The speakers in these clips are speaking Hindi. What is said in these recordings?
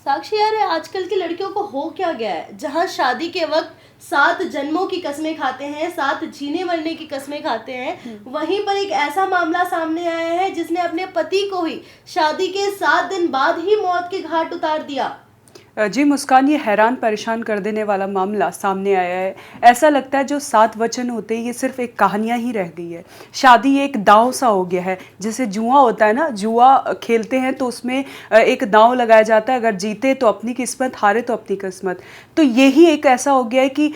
साक्षी यार, आजकल की लड़कियों को हो क्या गया है, जहाँ शादी के वक्त 7 जन्मों की कस्में खाते हैं, 7 जीने मरने की कस्में खाते हैं, वहीं पर एक ऐसा मामला सामने आया है जिसने अपने पति को ही शादी के 7 दिन बाद ही मौत के घाट उतार दिया। जी मुस्कान, ये हैरान परेशान कर देने वाला मामला सामने आया है। ऐसा लगता है जो 7 वचन होते हैं ये सिर्फ एक कहानियाँ ही रह गई है। शादी एक दांव सा हो गया है, जैसे जुआ होता है ना, जुआ खेलते हैं तो उसमें एक दांव लगाया जाता है, अगर जीते तो अपनी किस्मत, हारे तो अपनी किस्मत। तो यही एक ऐसा हो गया है कि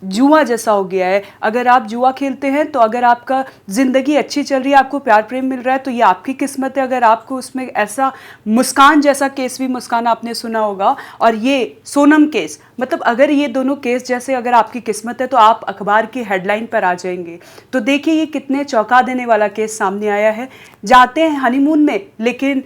जुआ जैसा हो गया है। अगर आप जुआ खेलते हैं तो अगर आपका ज़िंदगी अच्छी चल रही है, आपको प्यार प्रेम मिल रहा है तो ये आपकी किस्मत है। अगर आपको उसमें ऐसा मुस्कान जैसा केस भी, मुस्कान आपने सुना होगा, और ये सोनम केस, मतलब अगर ये दोनों केस जैसे अगर आपकी किस्मत है तो आप अखबार की हेडलाइन पर आ जाएंगे। तो देखिए ये कितने चौंका देने वाला केस सामने आया है। जाते हैं हनीमून में, लेकिन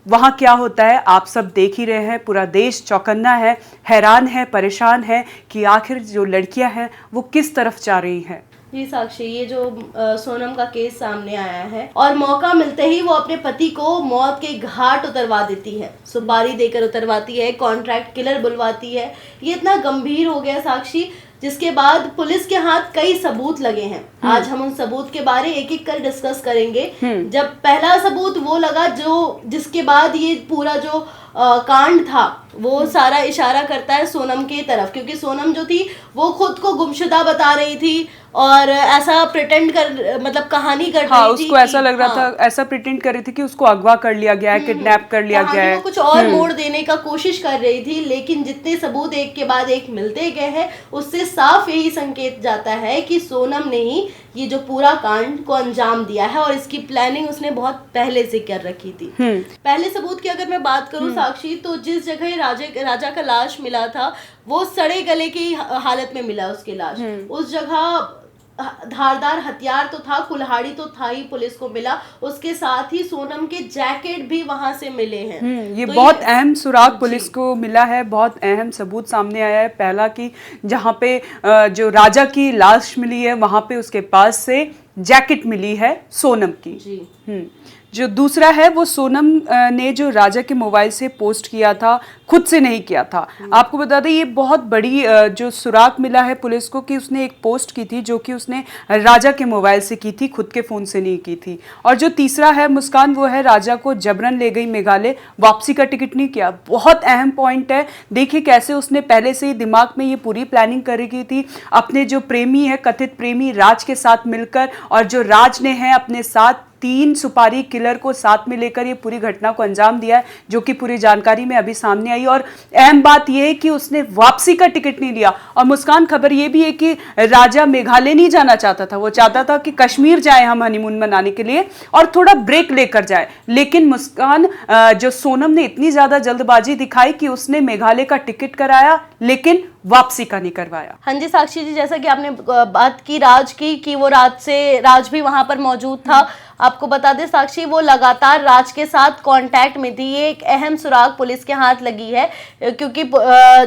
वहाँ क्या होता है आप सब देख ही रहे हैं। पूरा देश चौकन्ना है, हैरान है, परेशान है कि आखिर जो लड़कियां हैं वो किस तरफ जा रही हैं। जी साक्षी, ये जो सोनम का केस सामने आया है और मौका मिलते ही वो अपने पति को मौत के घाट उतरवा देती है, सुपारी देकर उतरवाती है, कॉन्ट्रैक्ट किलर बुलवाती है। ये इतना गंभीर हो गया साक्षी, जिसके बाद पुलिस के हाथ कई सबूत लगे हैं। आज हम उन सबूत के बारे एक एक कर डिस्कस करेंगे। जब पहला सबूत वो लगा जो जिसके बाद ये पूरा जो कांड था वो सारा इशारा करता है सोनम के तरफ, क्योंकि सोनम जो थी वो खुद को गुमशुदा बता रही थी और ऐसा प्रिटेंड कर, मतलब कहानी कर रही थी। उसको ऐसा लग रहा था, ऐसा प्रिटेंड कर रही थी कि उसको अगवा कर लिया गया है, किडनैप कर लिया गया है, कुछ और मोड़ देने का कोशिश कर रही थी। लेकिन जितने सबूत एक के बाद एक मिलते गए हैं उससे साफ यही संकेत जाता है कि सोनम ने ही ये जो पूरा कांड को अंजाम दिया है और इसकी प्लानिंग उसने बहुत पहले से कर रखी थी। पहले सबूत की अगर मैं बात करूं साक्षी, तो जिस जगह राजा का लाश मिला था वो सड़े गले की हालत में मिला उसकी लाश। उस जगह धारदार हथियार तो था, कुल्हाड़ी तो था ही, पुलिस को मिला। उसके साथ ही सोनम के जैकेट भी वहां से मिले हैं। ये तो बहुत अहम सुराग पुलिस को मिला है, बहुत अहम सबूत सामने आया है। पहला कि जहाँ पे जो राजा की लाश मिली है वहां पे उसके पास से जैकेट मिली है सोनम की। जी। जो दूसरा है वो सोनम ने जो राजा के मोबाइल से पोस्ट किया था, खुद से नहीं किया था। आपको बता दें ये बहुत बड़ी जो सुराग मिला है पुलिस को कि उसने एक पोस्ट की थी जो कि उसने राजा के मोबाइल से की थी, खुद के फ़ोन से नहीं की थी। और जो तीसरा है मुस्कान, वो है राजा को जबरन ले गई मेघालय, वापसी का टिकट नहीं किया। बहुत अहम पॉइंट है। देखिए कैसे उसने पहले से ही दिमाग में ये पूरी प्लानिंग कर रखी थी, अपने जो प्रेमी है, कथित प्रेमी राज के साथ मिलकर, और जो राज ने है अपने साथ 3 सुपारी किलर को साथ में लेकर ये पूरी घटना को अंजाम दिया है, जो कि पूरी जानकारी में अभी सामने आई। और अहम बात यह है कि उसने वापसी का टिकट नहीं लिया। और मुस्कान, खबर यह भी है कि राजा मेघालय नहीं जाना चाहता था, वो चाहता था कि कश्मीर जाए हम हनीमून मनाने के लिए और थोड़ा ब्रेक लेकर जाए। लेकिन मुस्कान, जो सोनम ने इतनी ज्यादा जल्दबाजी दिखाई कि उसने मेघालय का टिकट कराया लेकिन वापसी का नहीं करवाया। हाँ जी साक्षी जी, जैसा कि आपने बात की राज की कि वो राज भी वहां पर मौजूद था। आपको बता दें साक्षी, वो लगातार राज के साथ कांटेक्ट में थी। ये एक अहम सुराग पुलिस के हाथ लगी है, क्योंकि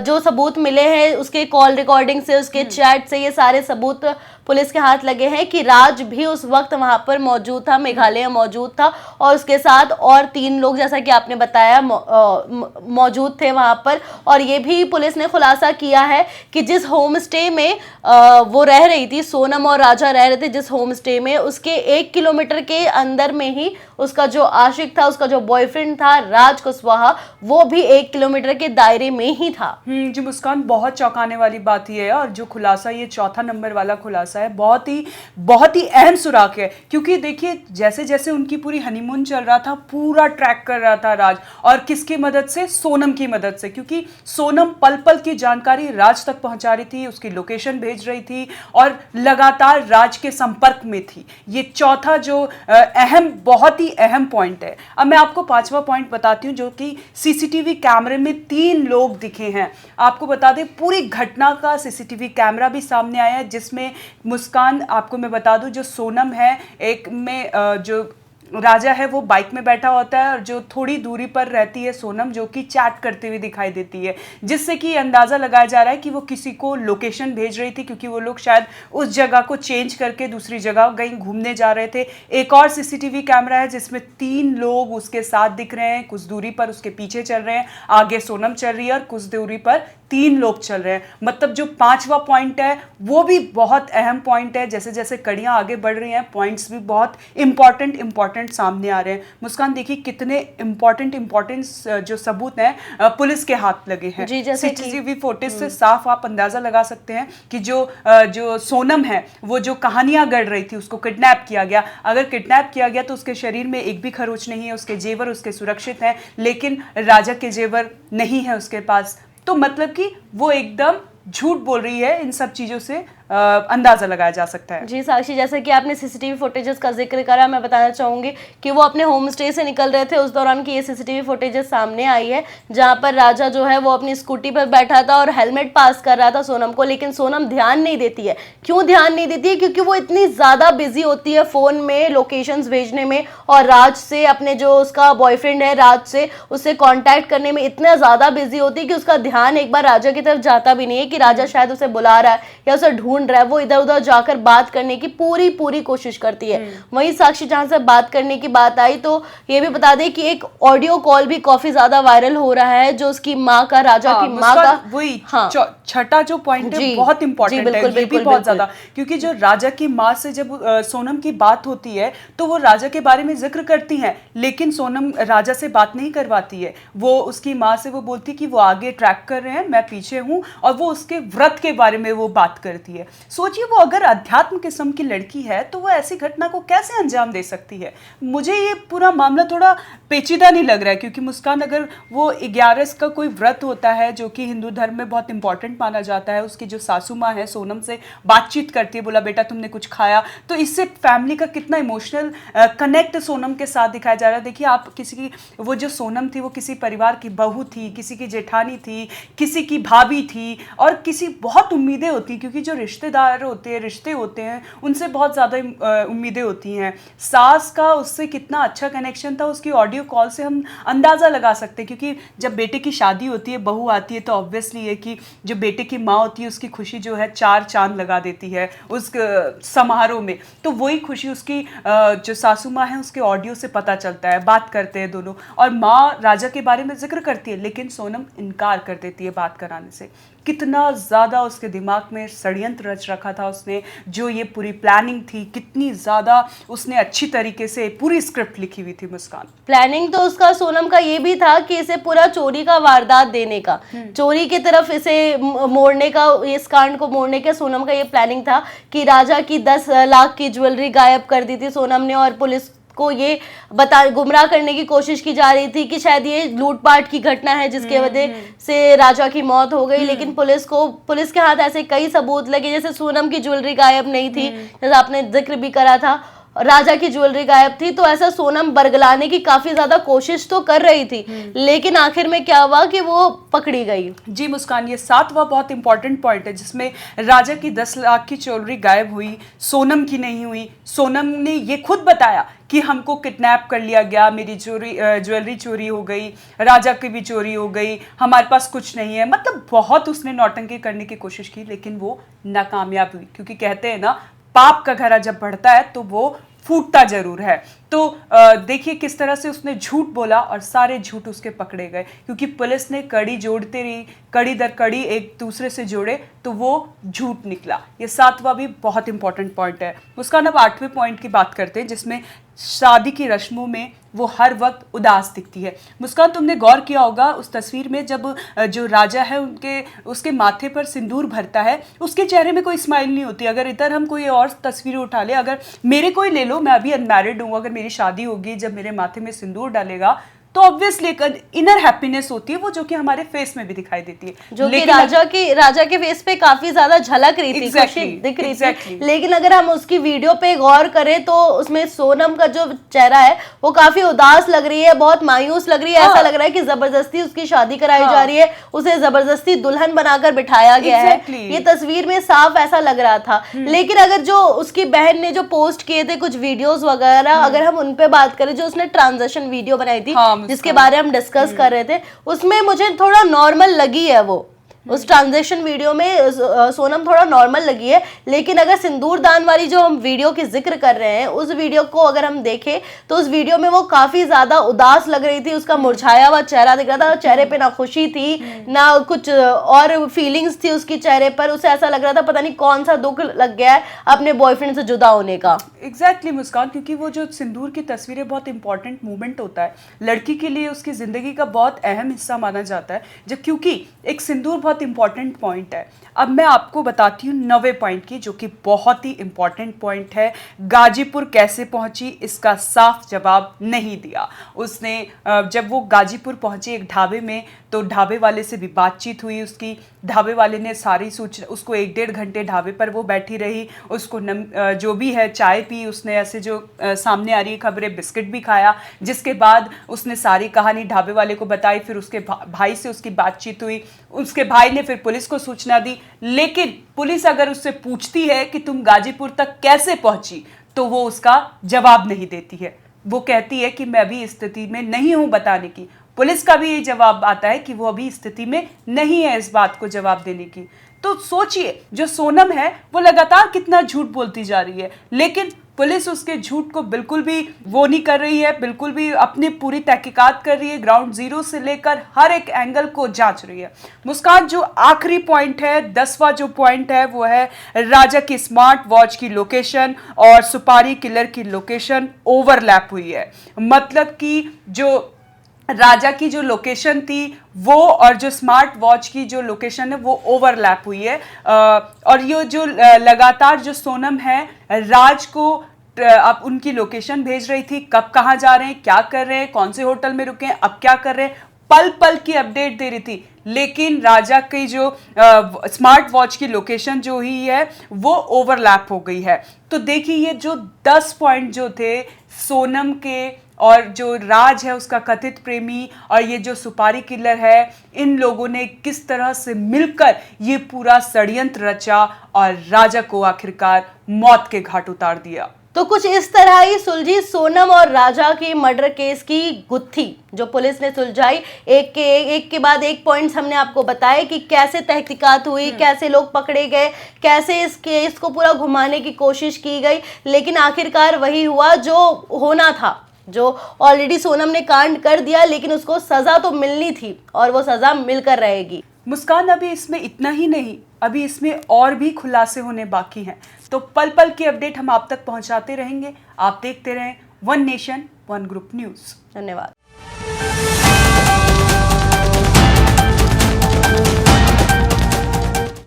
जो सबूत मिले हैं उसके कॉल रिकॉर्डिंग से, उसके चैट से, ये सारे सबूत पुलिस के हाथ लगे हैं कि राज भी उस वक्त वहां पर मौजूद था, मेघालय मौजूद था, और उसके साथ और 3 लोग जैसा कि आपने बताया मौजूद थे वहां पर। और ये भी पुलिस ने खुलासा किया है कि जिस होम स्टे में वो रह रही थी, सोनम और राजा रह रहे थे जिस होम स्टे में, उसके 1 किलोमीटर के अंदर में ही उसका जो आशिक था, उसका जो बॉयफ्रेंड था राज कुशवाहा, वो भी 1 किलोमीटर के दायरे में ही था। जी मुस्कान, बहुत चौंकाने वाली बात ही है। और जो खुलासा, ये चौथा नंबर वाला खुलासा है, बहुत ही अहम सुराग है। क्योंकि देखिए जैसे जैसे उनकी पूरी हनीमून चल रहा था, पूरा ट्रैक कर रहा था राज, और किसकी मदद से? सोनम की मदद से। क्योंकि सोनम पल पल की जानकारी राज तक पहुंचा रही थी, उसकी लोकेशन भेज रही थी और लगातार राज के संपर्क में थी। ये चौथा जो अहम, बहुत ही अहम पॉइंट है। अब मैं आपको 5वां पॉइंट बताती हूँ, जो कि सीसीटीवी कैमरे में 3 लोग दिखे हैं। आपको बता दें पूरी घटना का सीसीटीवी कैमरा भी सामने आया है, जिसमें मुस्कान, आपको मैं बता दूं, जो सोनम है, एक में जो राजा है वो बाइक में बैठा होता है और जो थोड़ी दूरी पर रहती है सोनम, जो कि चैट करते हुए दिखाई देती है, जिससे कि अंदाजा लगाया जा रहा है कि वो किसी को लोकेशन भेज रही थी, क्योंकि वो लोग शायद उस जगह को चेंज करके दूसरी जगह कहीं घूमने जा रहे थे। एक और सीसीटीवी कैमरा है जिसमें 3 लोग उसके साथ दिख रहे हैं, कुछ दूरी पर उसके पीछे चल रहे हैं, आगे सोनम चल रही है और कुछ दूरी पर 3 लोग चल रहे हैं। मतलब जो 5वां पॉइंट है वो भी बहुत अहम पॉइंट है। जैसे जैसे कड़ियां आगे बढ़ रही हैं, पॉइंट्स भी बहुत इंपॉर्टेंट सामने आ रहे हैं। मुस्कान देखिए कितने इंपॉर्टेंट जो सबूत हैं पुलिस के हाथ लगे हैं। सीसीटीवी फुटेज से साफ आप अंदाजा लगा सकते हैं कि जो सोनम है वो जो कहानियां गढ़ रही थी, उसको किडनैप किया गया। अगर किडनैप किया गया तो उसके शरीर में एक भी खरोच नहीं है, उसके जेवर उसके सुरक्षित हैं, लेकिन राजा के जेवर नहीं है उसके पास। तो मतलब कि वो एकदम झूठ बोल रही है। इन सब चीजों से अंदाजा लगाया जा सकता है। जी साक्षी, जैसे कि आपने सीसीटीवी फुटेजेस का जिक्र करा, मैं बताना चाहूंगी कि वो अपने होम स्टे से निकल रहे थे उस दौरान की ये सीसीटीवी फुटेजेस सामने आई है, जहां पर राजा जो है वो अपनी स्कूटी पर बैठा था और हेलमेट पास कर रहा था सोनम को, लेकिन सोनम ध्यान नहीं देती है। क्यों ध्यान नहीं देती है? क्योंकि वो इतनी ज्यादा बिजी होती है फोन में लोकेशंस भेजने में, और राज से, अपने जो उसका बॉयफ्रेंड है राज से, उससे कॉन्टैक्ट करने में इतना ज्यादा बिजी होती है कि उसका ध्यान एक बार राजा की तरफ जाता भी नहीं है कि राजा शायद उसे बुला रहा है या उसे ढूंढ रहा है। वो इधर उधर जाकर बात करने की पूरी कोशिश करती है। वहीं साक्षी, जहां से बात करने की बात आई, तो ये भी बता दें कि एक ऑडियो कॉल भी काफी ज्यादा वायरल हो रहा है, जो उसकी माँ का, राजा की माँ का, वही छठा जो पॉइंट है बहुत इंपॉर्टेंट है, ये भी बहुत ज्यादा, क्योंकि जो राजा की माँ से जब सोनम की बात होती है तो वो राजा के बारे में जिक्र करती हैं, लेकिन सोनम राजा से बात नहीं करवाती है। वो उसकी माँ से वो बोलती है कि वो आगे ट्रैक कर रहे हैं, मैं पीछे हूँ, और वो उसके व्रत के बारे में वो बात करती है। सोचिए वो अगर अध्यात्म किस्म की लड़की है तो वो ऐसी घटना को कैसे अंजाम दे सकती है। मुझे ये पूरा मामला थोड़ा पेचीदा नहीं लग रहा है, क्योंकि मुस्कान, अगर वो 11 का कोई व्रत होता है जो कि हिंदू धर्म में बहुत इंपॉर्टेंट माना जाता है, उसकी जो सासू माँ है सोनम से बातचीत करती है, बोला बेटा तुमने कुछ खाया, तो इससे फैमिली का कितना इमोशनल कनेक्ट सोनम के साथ दिखाया जा रहा है। देखिए आप किसी की, वो जो सोनम थी वो किसी परिवार की बहू थी, किसी की जेठानी थी, किसी की भाभी थी, और किसी बहुत उम्मीदें होती, क्योंकि जो रिश्तेदार होते हैं, रिश्ते होते हैं, उनसे बहुत ज़्यादा उम्मीदें होती हैं। सास का उससे कितना अच्छा कनेक्शन था, उसकी ऑडियो कॉल से हम अंदाज़ा लगा सकते हैं, क्योंकि जब बेटे की शादी होती है, बहू आती है, तो ऑब्वियसली है कि जो बेटे की माँ होती है उसकी खुशी जो है 4 चांद लगा देती है उस समारोह में। तो वही खुशी उसकी जो सासू माँ है उसके ऑडियो से पता चलता है। बात करते हैं दोनों, और माँ राजा के बारे में जिक्र करती है, लेकिन सोनम इनकार कर देती है बात कराने से। कितना ज़्यादा उसके दिमाग में षड्यंत्र रच रखा था उसने, जो ये पूरी प्लानिंग थी, कितनी ज़्यादा उसने अच्छी तरीके से पूरी स्क्रिप्ट लिखी हुई थी मुस्कान। प्लानिंग तो उसका, सोनम का ये भी था कि इसे पूरा चोरी का वारदात देने का, चोरी की तरफ इसे मोड़ने का, इस कांड को मोड़ने का सोनम का ये प्लानिंग था कि राजा की 10 लाख की ज्वेलरी गायब कर दी थी सोनम ने, और पुलिस को ये गुमराह करने की कोशिश की जा रही थी कि शायद ये लूटपाट की घटना है जिसके वजह से राजा की मौत हो गई। लेकिन पुलिस के हाथ ऐसे कई सबूत लगे, जैसे सोनम की ज्वेलरी गायब नहीं थी, जैसे आपने जिक्र भी करा था, राजा की ज्वेलरी गायब थी, तो ऐसा सोनम बरगलाने की काफी ज्यादा कोशिश तो कर रही थी, लेकिन आखिर में क्या हुआ कि वो पकड़ी गई। जी मुस्कान, ये 7वां बहुत इंपॉर्टेंट पॉइंट है, जिसमें राजा की 10 लाख की ज्वेलरी गायब हुई, सोनम की नहीं हुई। सोनम ने ये खुद बताया कि हमको किडनैप कर लिया गया, मेरी ज्वेलरी चोरी हो गई, राजा की भी चोरी हो गई, हमारे पास कुछ नहीं है। मतलब बहुत उसने नौटंकी करने की कोशिश की, लेकिन वो नाकामयाब हुई, क्योंकि कहते हैं ना, पाप का घड़ा जब बढ़ता है तो वो फूटता जरूर है। तो देखिए किस तरह से उसने झूठ बोला और सारे झूठ उसके पकड़े गए, क्योंकि पुलिस ने कड़ी जोड़ते रही, कड़ी दर कड़ी एक दूसरे से जोड़े, तो वो झूठ निकला। ये 7वां भी बहुत इंपॉर्टेंट पॉइंट है। उसका अब 8वें पॉइंट की बात करते हैं, जिसमें शादी की रस्मों में वो हर वक्त उदास दिखती है। मुस्कान, तुमने गौर किया होगा उस तस्वीर में, जब जो राजा है उसके माथे पर सिंदूर भरता है, उसके चेहरे में कोई स्माइल नहीं होती। अगर इधर हम कोई और तस्वीर उठा ले, अगर मेरे कोई ले लो, मैं अभी अनमैरिड हूँ, अगर मेरी शादी होगी, जब मेरे माथे में सिंदूर डालेगा तो ऑब्वियसली एक इनर हैप्पीनेस होती है वो, जो कि हमारे फेस में भी दिखाई देती है, जो कि राजा के फेस पे काफी ज्यादा झलक रही थी, खुशी दिख रही थी। लेकिन अगर हम उसकी वीडियो पे गौर करें तो उसमें सोनम का जो चेहरा है वो काफी उदास लग रही है, बहुत मायूस लग रही है। ऐसा लग रहा है कि जबरदस्ती उसकी शादी कराई जा रही है, उसे जबरदस्ती दुल्हन बनाकर बिठाया गया है। ये तस्वीर में साफ ऐसा लग रहा था। लेकिन अगर जो उसकी बहन ने जो पोस्ट किए थे कुछ वीडियोस वगैरह, अगर हम उन पे बात करें, जो उसने ट्रांजेक्शन वीडियो बनाई थी जिसके बारे में हम डिस्कस कर रहे थे, उसमें मुझे थोड़ा नॉर्मल लगी है वो। उस ट्रांजेक्शन वीडियो में सोनम थोड़ा नॉर्मल लगी है। लेकिन अगर सिंदूर दान वाली जो हम वीडियो की जिक्र कर रहे हैं, उस वीडियो को अगर हम देखें तो उस वीडियो में वो काफी ज्यादा उदास लग रही थी। उसका मुरझाया हुआ चेहरा दिख रहा था, चेहरे पे ना खुशी थी ना कुछ और फीलिंग्स थी उसकी चेहरे पर। उसे ऐसा लग रहा था पता नहीं कौन सा दुख लग गया है अपने बॉयफ्रेंड से जुदा होने का। एग्जैक्टली मुस्कान, क्योंकि वो जो सिंदूर की तस्वीरें बहुत इंपॉर्टेंट मूवमेंट होता है लड़की के लिए, उसकी जिंदगी का बहुत अहम हिस्सा माना जाता है, जब क्योंकि एक सिंदूर बहुत इंपॉर्टेंट पॉइंट है। अब मैं आपको बताती हूँ 9वें पॉइंट की, जो कि बहुत ही इंपॉर्टेंट पॉइंट है। गाजीपुर कैसे पहुंची, इसका साफ जवाब नहीं दिया उसने। जब वो गाजीपुर पहुंची एक ढाबे में, तो ढाबे वाले से भी बातचीत हुई उसकी। ढाबे वाले ने सारी सूचना, उसको 1-1.5 घंटे ढाबे पर वो बैठी रही, उसको जो भी है चाय पी उसने, ऐसे जो सामने आ रही है खबरें, बिस्किट भी खाया। जिसके बाद उसने सारी कहानी ढाबे वाले को बताई। फिर उसके भाई से उसकी बातचीत हुई, उसके भाई ने फिर पुलिस को सूचना दी। लेकिन पुलिस अगर उससे पूछती है कि तुम गाजीपुर तक कैसे पहुंची, तो वो उसका जवाब नहीं देती है। वो कहती है कि मैं अभी स्थिति में नहीं हूं बताने की। पुलिस का भी ये जवाब आता है कि वो अभी स्थिति में नहीं है इस बात को जवाब देने की। तो सोचिए, जो सोनम है वो लगातार कितना झूठ बोलती जा रही है, लेकिन पुलिस उसके झूठ को बिल्कुल भी वो नहीं कर रही है, बिल्कुल भी अपनी पूरी तहकीकात कर रही है, ग्राउंड जीरो से लेकर हर एक एंगल को जांच रही है। मुस्कान, जो आखिरी पॉइंट है, 10वां जो पॉइंट है, वो है राजा की स्मार्ट वॉच की लोकेशन और सुपारी किलर की लोकेशन ओवरलैप हुई है। मतलब कि जो राजा की जो लोकेशन थी वो और जो स्मार्ट वॉच की जो लोकेशन है वो ओवरलैप हुई है। और ये जो लगातार जो सोनम है राज को अब उनकी लोकेशन भेज रही थी, कब कहाँ जा रहे हैं, क्या कर रहे हैं, कौन से होटल में रुके हैं, अब क्या कर रहे हैं, पल पल की अपडेट दे रही थी। लेकिन राजा की जो स्मार्ट वॉच की लोकेशन जो ही है वो ओवरलैप हो गई है। तो देखिए, ये जो 10 पॉइंट जो थे सोनम के और जो राज है उसका कथित प्रेमी और ये जो सुपारी किलर है, इन लोगों ने किस तरह से मिलकर ये पूरा षड्यंत्र रचा और राजा को आखिरकार मौत के घाट उतार दिया। तो कुछ इस तरह ही सुलझी सोनम और राजा की मर्डर केस की गुत्थी, जो पुलिस ने सुलझाई। एक के बाद एक पॉइंट्स हमने आपको बताए कि कैसे तहकीकात हुई, कैसे लोग पकड़े गए, कैसे इस केस को पूरा घुमाने की कोशिश की गई। लेकिन आखिरकार वही हुआ जो होना था, जो ऑलरेडी सोनम ने कांड कर दिया, लेकिन उसको सजा तो मिलनी थी और वो सजा मिलकर रहेगी। मुस्कान, अभी इसमें इतना ही नहीं, अभी इसमें और भी खुलासे होने बाकी हैं। तो पल पल की अपडेट हम आप तक पहुंचाते रहेंगे। आप देखते रहें one nation one group news. धन्यवाद।